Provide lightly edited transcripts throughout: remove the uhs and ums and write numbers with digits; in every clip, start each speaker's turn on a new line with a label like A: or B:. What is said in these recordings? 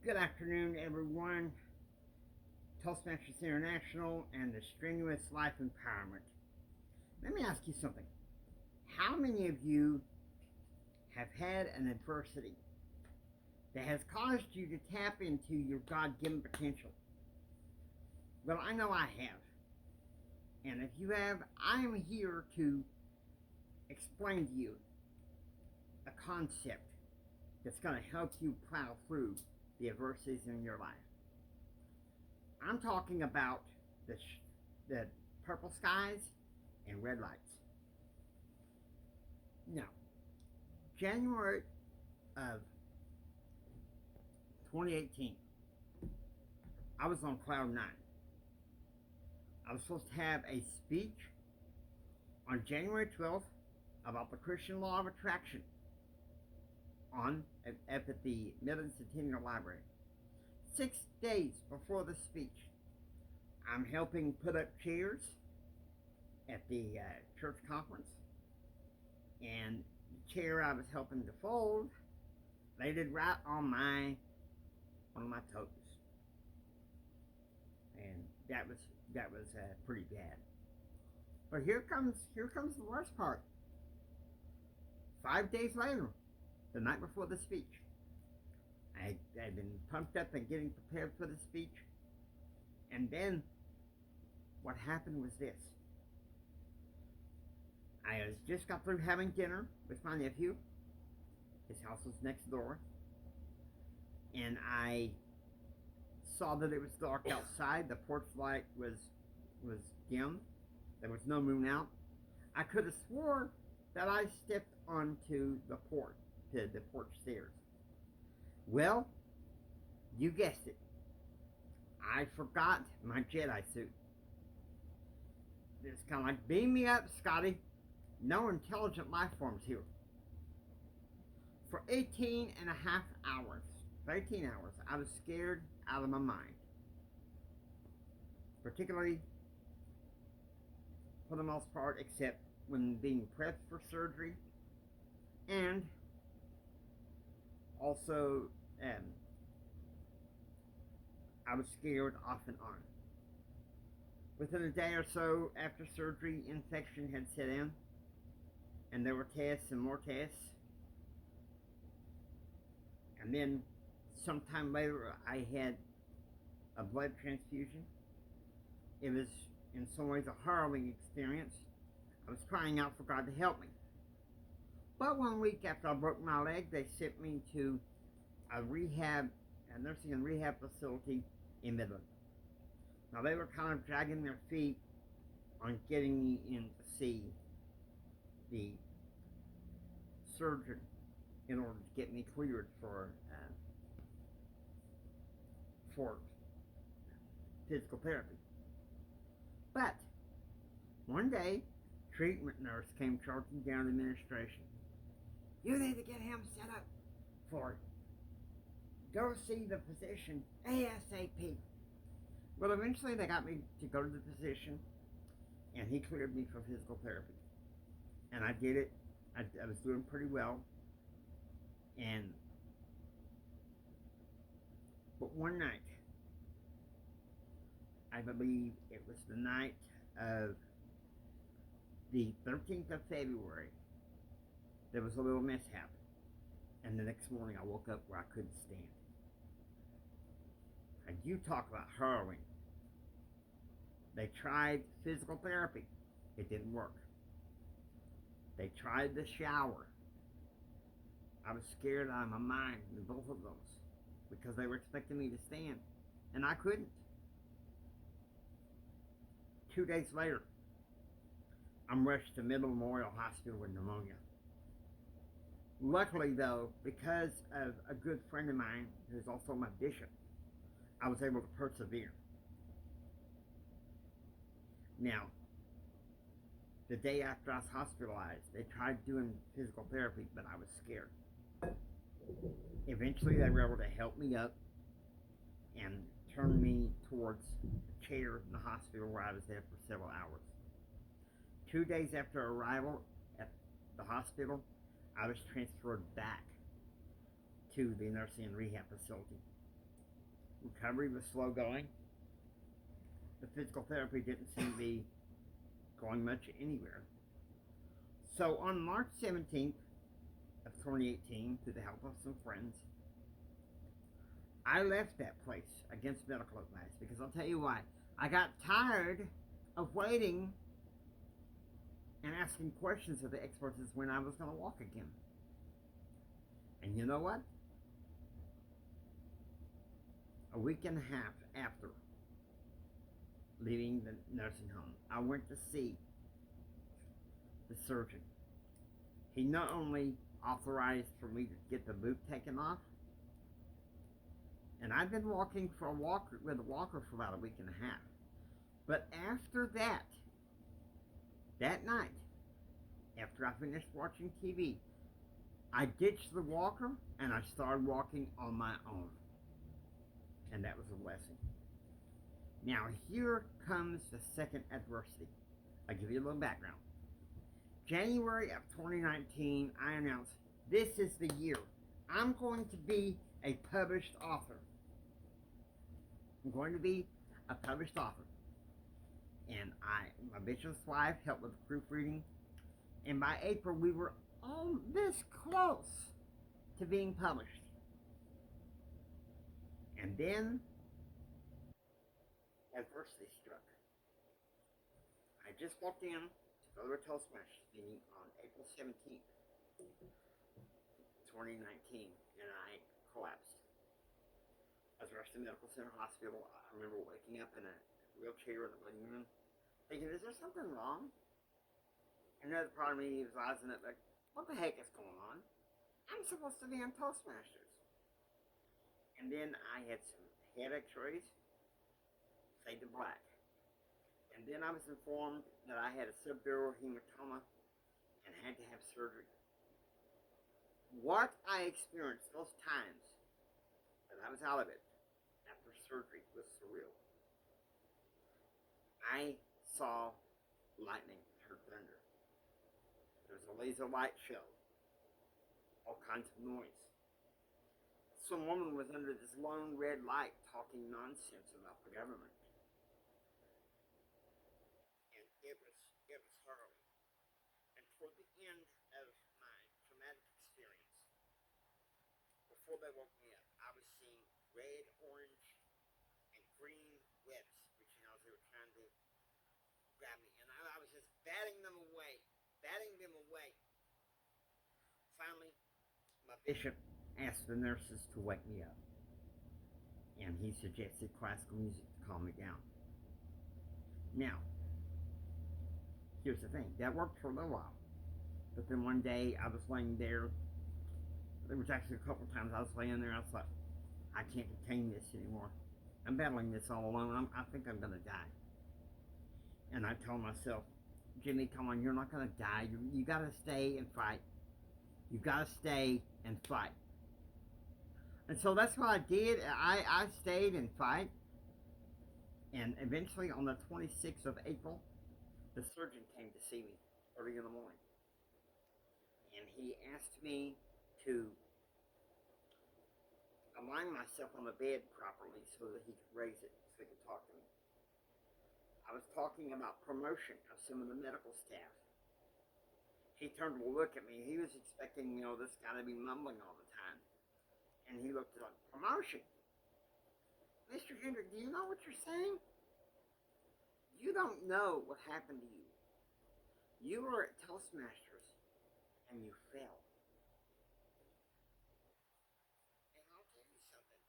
A: Good afternoon, everyone. Toastmasters International and the Strenuous Life Empowerment. Let me ask you something. How many of you have had an adversity that has caused you to tap into your God given potential? Well, I know I have. And if you have, I am here to explain to you a concept that's going to help you plow through the adversities in your life. I'm talking about the purple skies and red lights. Now, January of 2018, I was on cloud nine. I was supposed to have a speech on January 12th about the Christian law of attraction at the Midland Centennial Library. 6 days before the speech, I'm helping put up chairs at the church conference, and the chair I was helping to fold landed right on one of my toes, and that was pretty bad. But here comes the worst part. 5 days later, the night before the speech, I'd been pumped up and getting prepared for the speech, and then what happened was this. I just got through having dinner with my nephew. His house was next door. And I saw that it was dark outside. The porch light was dim. There was no moon out. I could have swore that I stepped onto the porch stairs. Well, you guessed it. I forgot my Jedi suit. It's kind of like, beam me up, Scotty. No intelligent life forms here. For 18 and a half hours, for 18 hours, I was scared out of my mind. Particularly, for the most part, except when being prepped for surgery, and also I was scared off and on. Within a day or so after surgery, infection had set in, and there were tests and more tests. And then sometime later, I had a blood transfusion. It was in some ways a harrowing experience. I was crying out for God to help me. But 1 week after I broke my leg, they sent me to a nursing and rehab facility in Midland. Now, they were kind of dragging their feet on getting me in to see the surgeon in order to get me cleared for physical therapy. But one day, treatment nurse came charging down the administration. You need to get him set up for it. Go see the physician ASAP. Well, eventually they got me to go to the physician, and he cleared me for physical therapy. And I did it. I was doing pretty well. But one night, I believe it was the night of the 13th of February, there was a little mishap. And the next morning I woke up where I couldn't stand. And you talk about harrowing. They tried physical therapy. It didn't work. They tried the shower. I was scared out of my mind in both of those because they were expecting me to stand, and I couldn't. 2 days later, I'm rushed to Midland Memorial Hospital with pneumonia. Luckily, though, because of a good friend of mine who's also my bishop, I was able to persevere. Now, the day after I was hospitalized, they tried doing physical therapy, but I was scared. Eventually, they were able to help me up and turn me towards a chair in the hospital where I was there for several hours. 2 days after arrival at the hospital, I was transferred back to the nursing and rehab facility. Recovery was slow going. The physical therapy didn't seem to be going much anywhere. So on March 17th of 2018, through the help of some friends, I left that place against medical advice because I'll tell you why. I got tired of waiting and asking questions of the experts as when I was going to walk again. And you know what? A week and a half after leaving the nursing home, I went to see the surgeon. He not only authorized for me to get the boot taken off, and I've been walking with a walker for about a week and a half. But after that night, after I finished watching TV, I ditched the walker and I started walking on my own. And that was a blessing. Now here comes the second adversity. I'll give you a little background. January of 2019, I announced, this is the year. I'm going to be a published author. I'm going to be a published author. And my bishop's wife helped with the proofreading. And by April, we were all this close to being published. And then adversity struck. I just walked in to go to a Toastmasters meeting on April 17th, 2019, and I collapsed. I was rushed to Medical Center Hospital. I remember waking up in a wheelchair in the living room, thinking, is there something wrong? Another part of me was rising up like, what the heck is going on? I'm supposed to be on Toastmasters. And then I had some head x-rays, fade to black. And then I was informed that I had a subdural hematoma and had to have surgery. What I experienced those times that I was out of it after surgery was surreal. I saw lightning, heard thunder. There was a laser light show, all kinds of noise. Some woman was under this lone red light talking nonsense about the government. And it was horrible. And toward the end of my traumatic experience, before they woke me up, I was seeing red, orange, and green webs reaching out as they were trying to grab me. And I was just batting them away. Finally, my bishop asked the nurses to wake me up. And he suggested classical music to calm me down. Now, here's the thing. That worked for a little while. But then one day I was laying there. There was actually a couple times I was laying there. I was like, I can't contain this anymore. I'm battling this all alone. I think I'm going to die. And I told myself, Jimmy, come on, you're not going to die. You got to stay and fight. You got to stay and fight. And so that's what I did. I stayed and fight. And eventually on the 26th of April, the surgeon came to see me early in the morning. And he asked me to align myself on the bed properly so that he could raise it, so he could talk to me. I was talking about promotion of some of the medical staff. He turned to look at me. He was expecting, this guy to be mumbling all the time. And he looked like, promotion? Mr. Hendrick, do you know what you're saying? You don't know what happened to you. You were at Toastmasters and you fell. And I'll tell you something.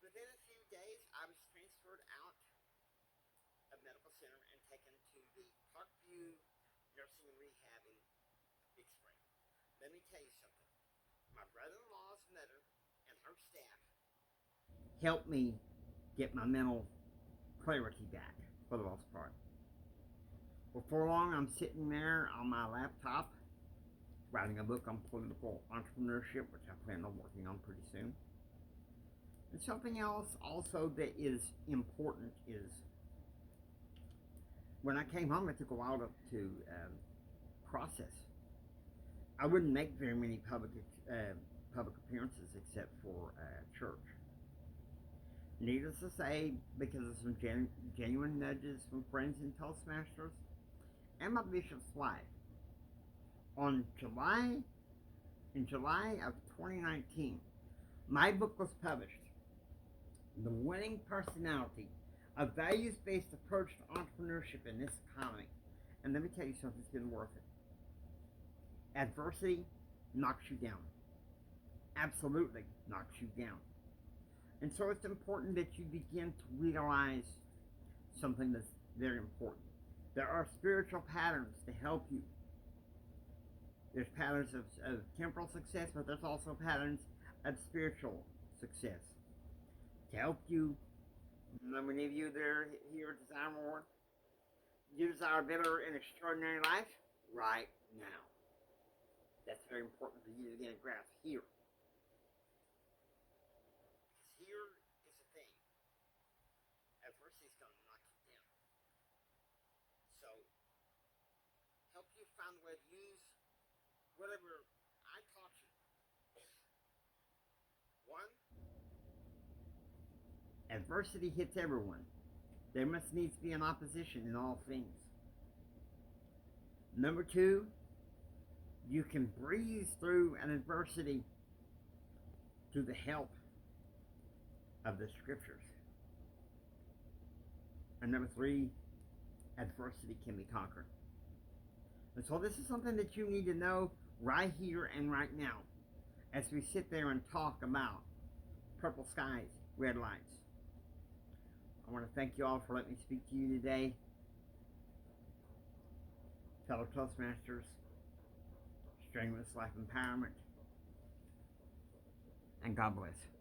A: Within a few days, I was transferred out of Medical Center and taken to the Parkview Nursing Rehab in Big Spring. Let me tell you something. My brother-in-law's mother and her staff helped me get my mental clarity back, for the most part. Before long, I'm sitting there on my laptop, writing a book on political entrepreneurship, which I plan on working on pretty soon. And something else also that is important is, when I came home, it took a while to process. I wouldn't make very many public appearances appearances except for church. Needless to say, because of some genuine nudges from friends in Toastmasters and my bishop's wife, in July of 2019, my book was published, The Winning Personality, a values-based approach to entrepreneurship in this economy. And let me tell you something, it's been worth it. Adversity knocks you down. Absolutely knocks you down. And so it's important that you begin to realize something that's very important. There are spiritual patterns to help you. There's patterns of temporal success, but there's also patterns of spiritual success to help you. How many of you there here desire more? You desire a better and extraordinary life right now. That's very important for you to get a grasp here. Because here is the thing. Adversity is going to knock you down. So, help you find a way to use whatever I taught you. One, adversity hits everyone. There must needs be an opposition in all things. Number two, you can breeze through an adversity through the help of the scriptures. And number three, adversity can be conquered. And so this is something that you need to know right here and right now as we sit there and talk about purple skies, red lights. I want to thank you all for letting me speak to you today. Fellow Toastmasters, Strenuous Life Empowerment, and God bless.